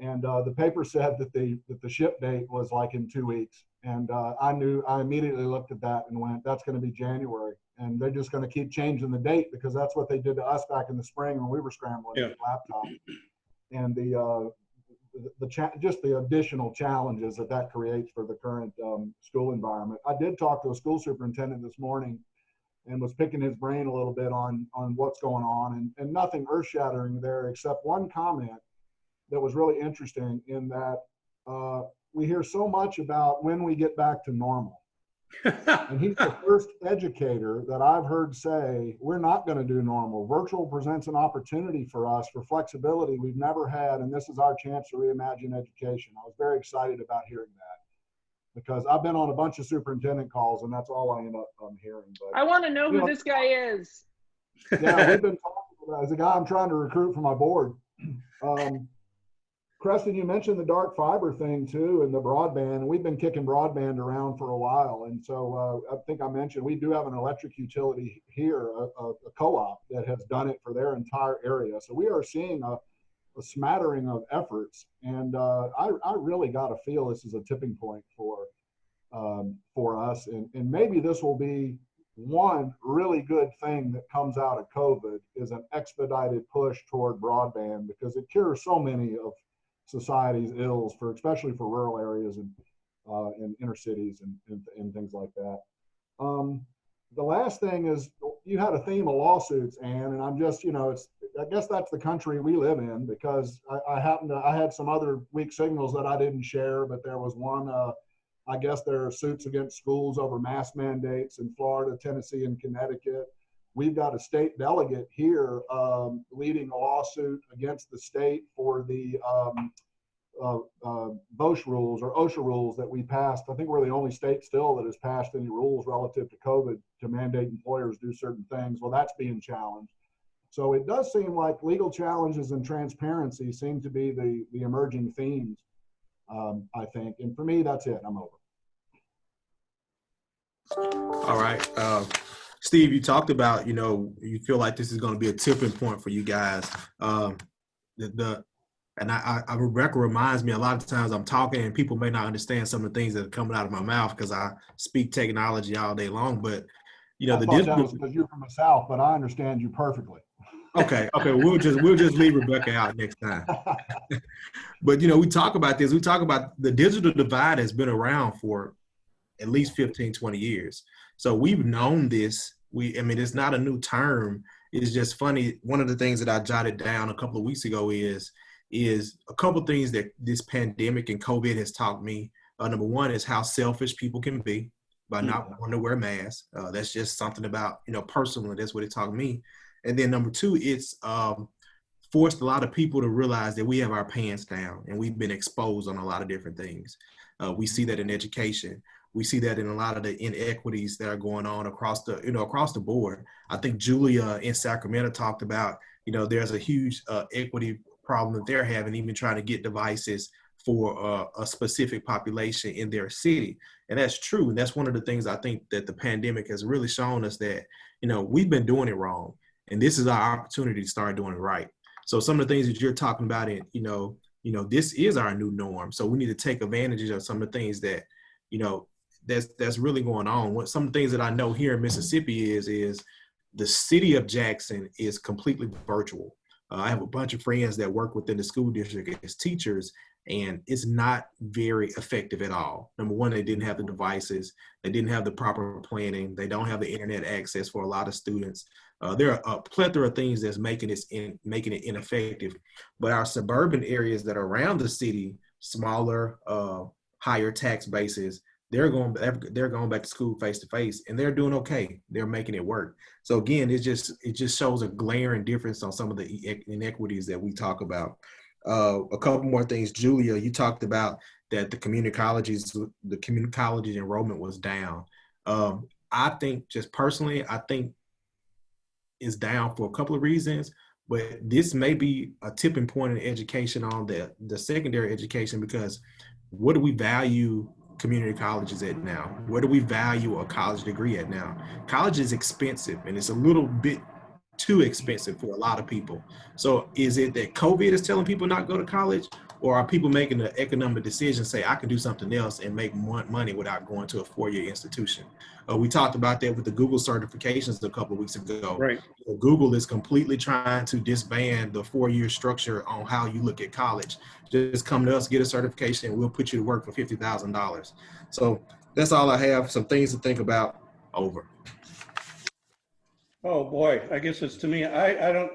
And the paper said that the ship date was like in 2 weeks. And I immediately looked at that and went, that's going to be January. And they're just going to keep changing the date because that's what they did to us back in the spring when we were scrambling with laptops. And just the additional challenges that creates for the current school environment. I did talk to a school superintendent this morning and was picking his brain a little bit on what's going on, and nothing earth-shattering there except one comment that was really interesting, in that we hear so much about when we get back to normal. And he's the first educator that I've heard say, we're not going to do normal. Virtual presents an opportunity for us for flexibility we've never had, and this is our chance to reimagine education. I was very excited about hearing that, because I've been on a bunch of superintendent calls, and that's all I end up hearing. But
I want to know who this guy is.
yeah, we've been talking about, as a guy I'm trying to recruit for my board. Creston, you mentioned the dark fiber thing too, and the broadband. We've been kicking broadband around for a while, and so I think I mentioned we do have an electric utility here, a co-op that has done it for their entire area. So we are seeing a smattering of efforts, and I really got to feel this is a tipping point for us, and maybe this will be one really good thing that comes out of COVID, is an expedited push toward broadband, because it cures so many of society's ills, especially for rural areas and in inner cities and things like that. The last thing is, you had a theme of lawsuits, Ann, and I'm just, you know, I guess that's the country we live in, because I had some other weak signals that I didn't share, but there was one, I guess there are suits against schools over mask mandates in Florida, Tennessee, and Connecticut. We've got a state delegate here leading a lawsuit against the state for the BOSH rules, or OSHA rules, that we passed. I think we're the only state still that has passed any rules relative to COVID to mandate employers do certain things. Well, that's being challenged. So it does seem like legal challenges and transparency seem to be the emerging themes, I think. And for me, that's it. I'm over.
All right. Steve, you talked about, you know, you feel like this is going to be a tipping point for you guys. Rebecca reminds me, a lot of times I'm talking and people may not understand some of the things that are coming out of my mouth because I speak technology all day long. But, you know,
I thought that was because you're from the South, but I understand you perfectly.
Okay. We'll just leave Rebecca out next time. But, you know, we talk about this. We talk about the digital divide has been around for at least 15, 20 years. So we've known this. I mean, it's not a new term. It's just funny. One of the things that I jotted down a couple of weeks ago is a couple of things that this pandemic and COVID has taught me. Number one is how selfish people can be by not wanting to wear masks. That's just something about, you know, personally, that's what it taught me. And then number two, it's forced a lot of people to realize that we have our pants down and we've been exposed on a lot of different things. We see that in education. We see that in a lot of the inequities that are going on across the board. I think Julia in Sacramento talked about, you know, there's a huge equity problem that they're having, even trying to get devices for a specific population in their city. And that's true. And that's one of the things I think that the pandemic has really shown us, that, you know, we've been doing it wrong. And this is our opportunity to start doing it right. So some of the things that you're talking about, you know, this is our new norm. So we need to take advantage of some of the things that, you know, that's really going on. Some of the things that I know here in Mississippi is the city of Jackson is completely virtual. I have a bunch of friends that work within the school district as teachers, and it's not very effective at all. Number one, they didn't have the devices, they didn't have the proper planning, they don't have the internet access for a lot of students. There are a plethora of things that's making it ineffective. But our suburban areas that are around the city, smaller, higher tax bases, they're going back to school face to face, and they're doing okay. They're making it work. So again, it just shows a glaring difference on some of the inequities that we talk about. A couple more things, Julia, you talked about that the community colleges enrollment was down. I think just personally, I think it's down for a couple of reasons, but this may be a tipping point in education on the secondary education, because what do we value community colleges at now? Where do we value a college degree at now? College is expensive, and it's a little bit too expensive for a lot of people. So is it that COVID is telling people not to go to college, or are people making an economic decision, say, I can do something else and make more money without going to a four-year institution? We talked about that with the Google certifications a couple of weeks ago.
Right.
Google is completely trying to disband the four-year structure on how you look at college. Just come to us, get a certification, and we'll put you to work for $50,000. So that's all I have. Some things to think about. Over.
Oh boy, I guess it's to me. I don't,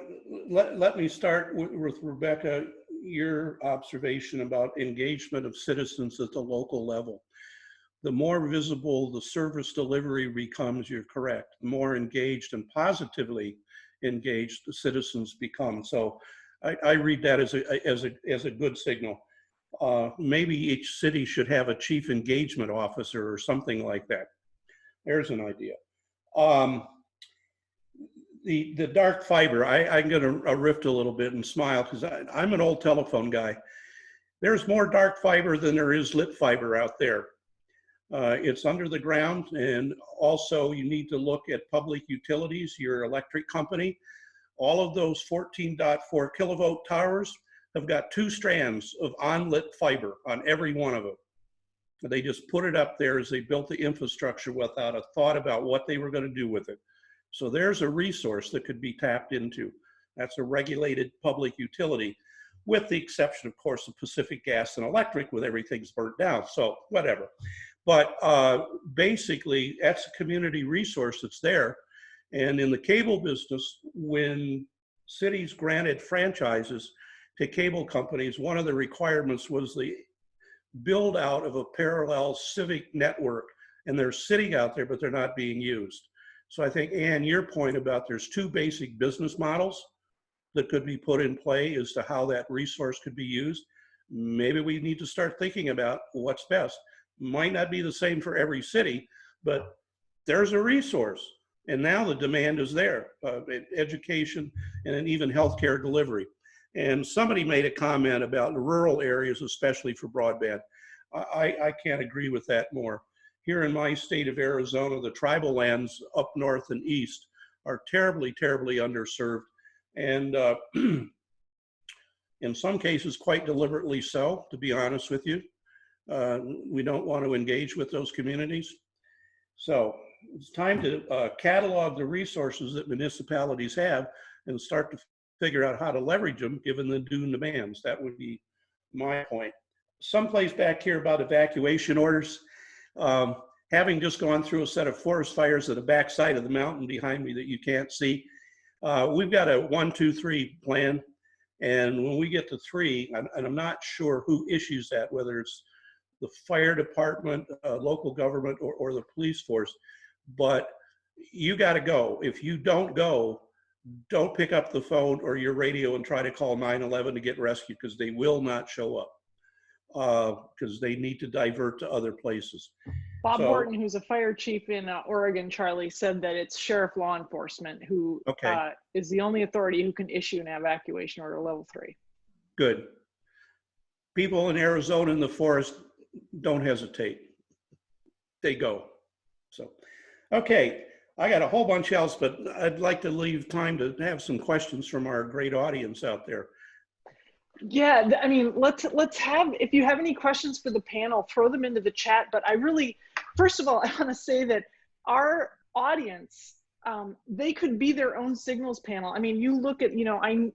let me start with Rebecca, your observation about engagement of citizens at the local level. The more visible the service delivery becomes, you're correct, the more engaged and positively engaged the citizens become. So I read that as a good signal. Maybe each city should have a chief engagement officer or something like that. There's an idea. The dark fiber, I'm going to rift a little bit and smile because I'm an old telephone guy. There's more dark fiber than there is lit fiber out there. It's under the ground, and also you need to look at public utilities, your electric company. All of those 14.4 kilovolt towers have got 2 strands of unlit fiber on every one of them. They just put it up there as they built the infrastructure without a thought about what they were going to do with it. So there's a resource that could be tapped into. That's a regulated public utility, with the exception, of course, of Pacific Gas and Electric, with everything's burnt down, so whatever. But basically, that's a community resource that's there. And in the cable business, when cities granted franchises to cable companies, one of the requirements was the build out of a parallel civic network. And they're sitting out there, but they're not being used. So I think, Ann, your point about there's 2 basic business models that could be put in play as to how that resource could be used. Maybe we need to start thinking about what's best. Might not be the same for every city, but there's a resource. And now the demand is there, education and then even healthcare delivery. And somebody made a comment about rural areas, especially for broadband. I can't agree with that more. Here in my state of Arizona, the tribal lands up north and east are terribly, terribly underserved. And in some cases, quite deliberately so, to be honest with you. We don't want to engage with those communities. So it's time to catalog the resources that municipalities have and start to figure out how to leverage them given the new demands. That would be my point. Someplace back here about evacuation orders. Having just gone through a set of forest fires at the backside of the mountain behind me that you can't see, we've got a 1, 2, 3 plan. And when we get to 3, and I'm not sure who issues that, whether it's the fire department, local government, or the police force, but you got to go. If you don't go, don't pick up the phone or your radio and try to call 911 to get rescued, because they will not show up, because they need to divert to other places.
Bob Horton, who's a fire chief in Oregon, Charlie, said that it's sheriff law enforcement who is the only authority who can issue an evacuation order level 3.
Good. People in Arizona in the forest, don't hesitate. They go. So, okay, I got a whole bunch else, but I'd like to leave time to have some questions from our great audience out there.
Yeah, I mean, let's have, if you have any questions for the panel, throw them into the chat. But I really, first of all, I want to say that our audience they could be their own signals panel. I mean, you look at, I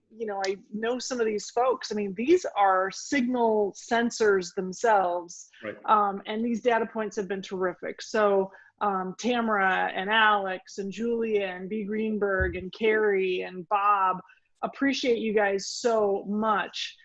know some of these folks. I mean, these are signal sensors themselves,
Right.
and these data points have been terrific. So Tamara and Alex and Julia and B. Greenberg and Carrie and Bob, appreciate you guys so much.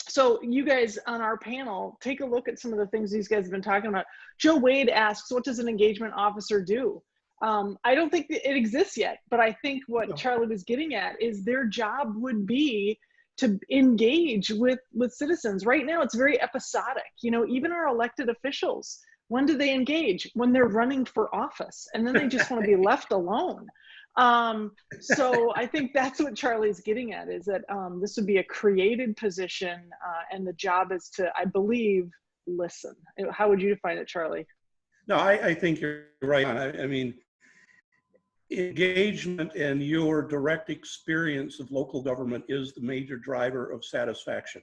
So you guys on our panel, take a look at some of the things these guys have been talking about. Joe Wade asks, what does an engagement officer do? I don't think that it exists yet, but I think what Charlie was getting at is their job would be to engage with citizens. Right now, it's very episodic. Even our elected officials, when do they engage? When they're running for office, and then they just want to be left alone. So I think that's what Charlie's getting at, is that this would be a created position, and the job is to, I believe, listen. How would you define it, Charlie?
No, I think you're right. I mean, engagement and your direct experience of local government is the major driver of satisfaction,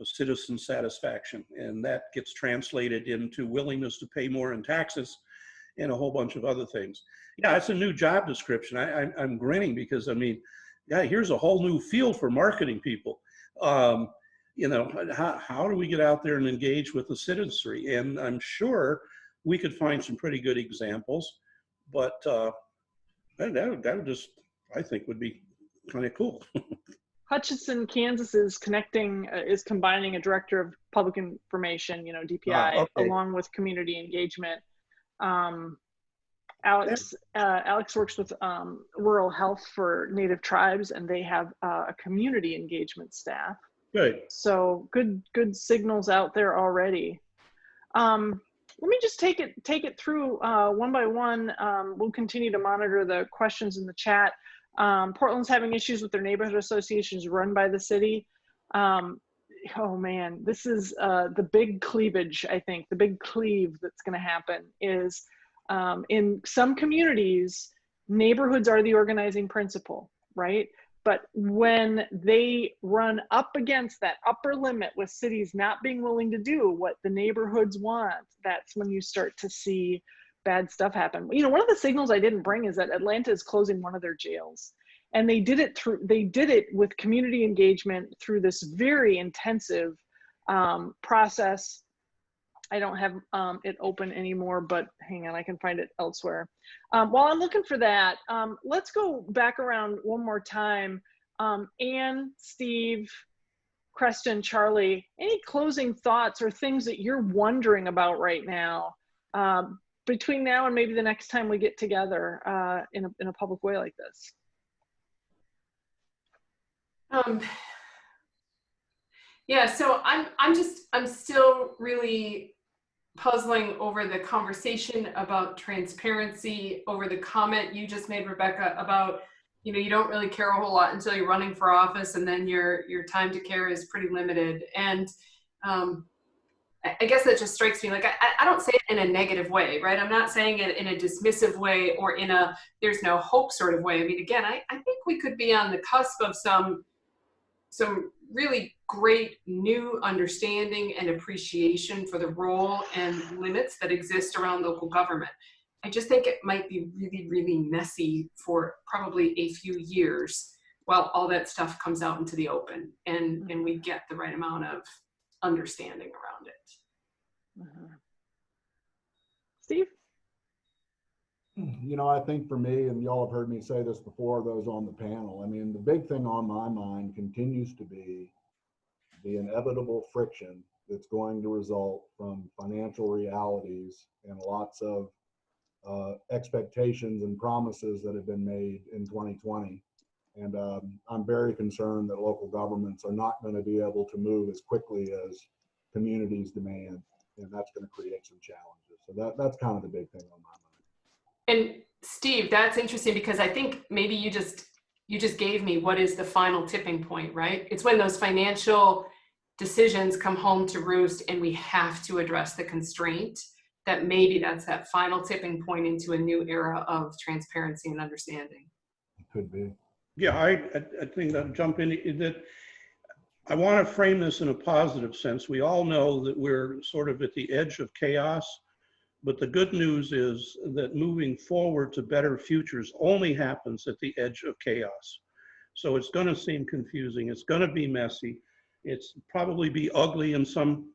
of citizen satisfaction. And that gets translated into willingness to pay more in taxes and a whole bunch of other things. Yeah, it's a new job description. I'm grinning because, I mean, yeah, here's a whole new field for marketing people. How do we get out there and engage with the citizenry? And I'm sure we could find some pretty good examples, but that would just, I think, would be kind of cool.
Hutchinson, Kansas is combining a director of public information, DPI, along with community engagement. Alex works with rural health for Native tribes, and they have a community engagement staff.
Good.
So good signals out there already. Let me just take it through one by one. We'll continue to monitor the questions in the chat. Portland's having issues with their neighborhood associations run by the city. Oh man, this is the big cleavage, I think. The big cleave that's going to happen is in some communities, neighborhoods are the organizing principle, right? But when they run up against that upper limit with cities not being willing to do what the neighborhoods want, that's when you start to see bad stuff happen. One of the signals I didn't bring is that Atlanta is closing one of their jails. And they did it with community engagement through this very intensive process. I don't have it open anymore, but hang on, I can find it elsewhere. While I'm looking for that, let's go back around one more time. Anne, Steve, Creston, Charlie, any closing thoughts or things that you're wondering about right now between now and maybe the next time we get together in a public way like this?
Yeah, so I'm still really puzzling over the conversation about transparency, over the comment you just made, Rebecca, about, you don't really care a whole lot until you're running for office, and then your time to care is pretty limited. And I guess that just strikes me, like, I don't say it in a negative way, right? I'm not saying it in a dismissive way or in a there's no hope sort of way. I mean, again, I think we could be on the cusp of some really great new understanding and appreciation for the role and limits that exist around local government. I just think it might be really, really messy for probably a few years while all that stuff comes out into the open and we get the right amount of understanding around it.
Mm-hmm. Steve?
I think for me, and y'all have heard me say this before, those on the panel, I mean, the big thing on my mind continues to be the inevitable friction that's going to result from financial realities and lots of expectations and promises that have been made in 2020. And I'm very concerned that local governments are not going to be able to move as quickly as communities demand, and that's going to create some challenges. So that's kind of the big thing on my mind.
And Steve, that's interesting because I think maybe you just gave me what is the final tipping point, right? It's when those financial decisions come home to roost and we have to address the constraint, that maybe that's that final tipping point into a new era of transparency and understanding.
It could be.
Yeah, I think I'll jump in that. I want to frame this in a positive sense. We all know that we're sort of at the edge of chaos, But the good news is that moving forward to better futures only happens at the edge of chaos. So it's going to seem confusing. It's going to be messy. It's probably be ugly in some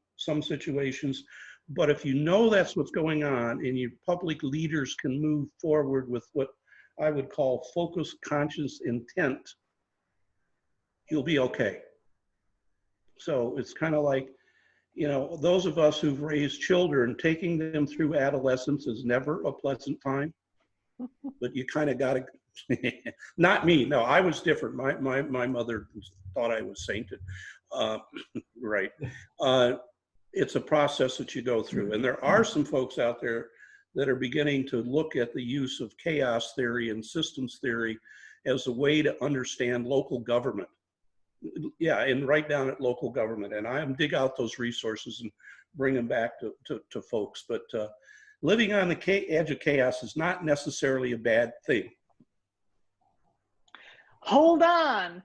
situations. But if you know that's what's going on and your public leaders can move forward with what I would call focused conscious intent, you'll be okay. So it's kind of like, you know, those of us who've raised children, taking them through adolescence is never a pleasant time, but you kind of got to, not me, no, I was different. My mother thought I was sainted, right. It's a process that you go through. And there are some folks out there that are beginning to look at the use of chaos theory and systems theory as a way to understand local government. Yeah, and right down at local government. And I dig out those resources and bring them back to folks. But living on the edge of chaos is not necessarily a bad thing.
Hold on.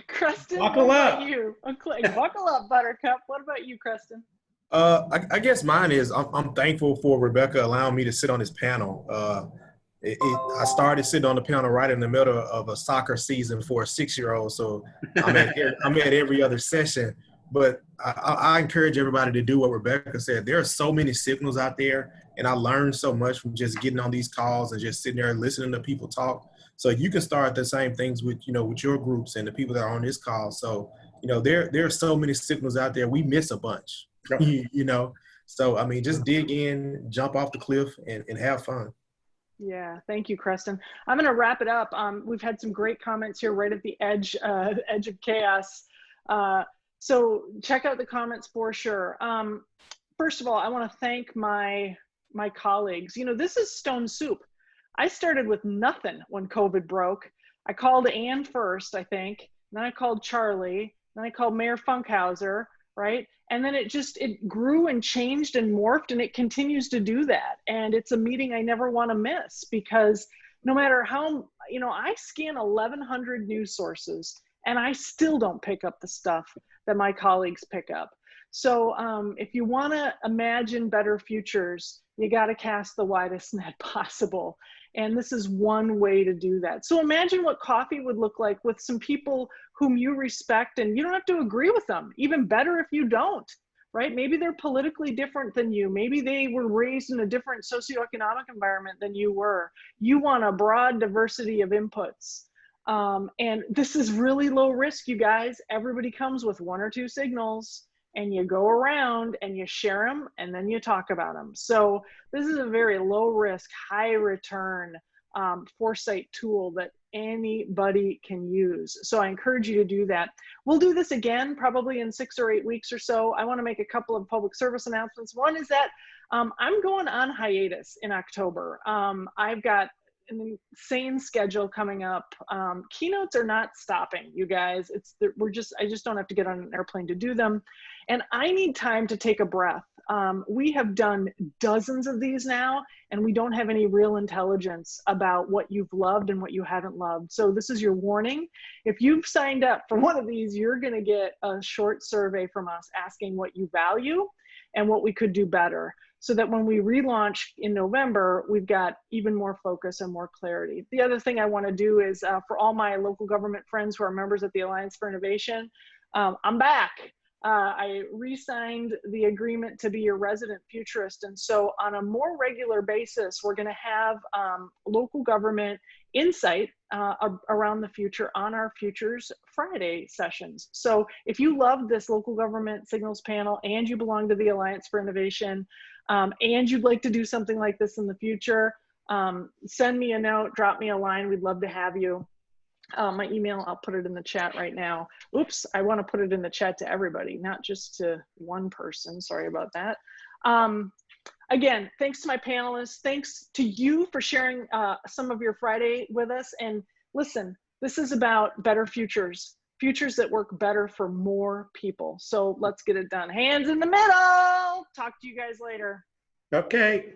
Creston,
Buckle
what
up.
about you? Okay, buckle up, Buttercup. What about you, Creston?
I guess mine is I'm thankful for Rebecca allowing me to sit on this panel. I started sitting on the panel right in the middle of a soccer season for a 6-year-old, so I'm at every other session. But I encourage everybody to do what Rebecca said. There are so many signals out there, and I learned so much from just getting on these calls and just sitting there and listening to people talk. So you can start the same things with your groups and the people that are on this call. So there are so many signals out there. We miss a bunch, So I mean, just dig in, jump off the cliff, and have fun.
Yeah, thank you, Creston. I'm going to wrap it up. We've had some great comments here right at the edge of chaos. So check out the comments for sure. First of all, I want to thank my colleagues. This is stone soup. I started with nothing when COVID broke. I called Ann first, I think. Then I called Charlie. Then I called Mayor Funkhauser, right? And then it grew and changed and morphed, and it continues to do that. And it's a meeting I never want to miss, because no matter how, I scan 1,100 news sources and I still don't pick up the stuff that my colleagues pick up. So if you want to imagine better futures, you got to cast the widest net possible. And this is one way to do that. So imagine what coffee would look like with some people whom you respect, and you don't have to agree with them. Even better if you don't, right? Maybe they're politically different than you. Maybe they were raised in a different socioeconomic environment than you were. You want a broad diversity of inputs. And this is really low risk, you guys. Everybody comes with 1 or 2 signals, and you go around and you share them, and then you talk about them. So this is a very low risk, high return foresight tool that anybody can use. So I encourage you to do that. We'll do this again, probably in 6 or 8 weeks or so. I want to make a couple of public service announcements. One is that I'm going on hiatus in October. I've got an insane schedule coming up. Keynotes are not stopping, you guys. I just don't have to get on an airplane to do them. And I need time to take a breath. We have done dozens of these now, and we don't have any real intelligence about what you've loved and what you haven't loved. So this is your warning. If you've signed up for one of these, you're going to get a short survey from us asking what you value and what we could do better, so that when we relaunch in November, we've got even more focus and more clarity. The other thing I want to do is for all my local government friends who are members at the Alliance for Innovation, I'm back. I re-signed the agreement to be your resident futurist. And so on a more regular basis, we're going to have local government insight around the future on our Futures Friday sessions. So if you love this local government signals panel and you belong to the Alliance for Innovation, and you'd like to do something like this in the future, send me a note, drop me a line. We'd love to have you. My email, I'll put it in the chat right now. Oops, I want to put it in the chat to everybody, not just to one person. Sorry about that. Again, thanks to my panelists. Thanks to you for sharing some of your Friday with us. And listen, this is about better futures that work better for more people. So let's get it done. Hands in the middle. Talk to you guys later.
Okay.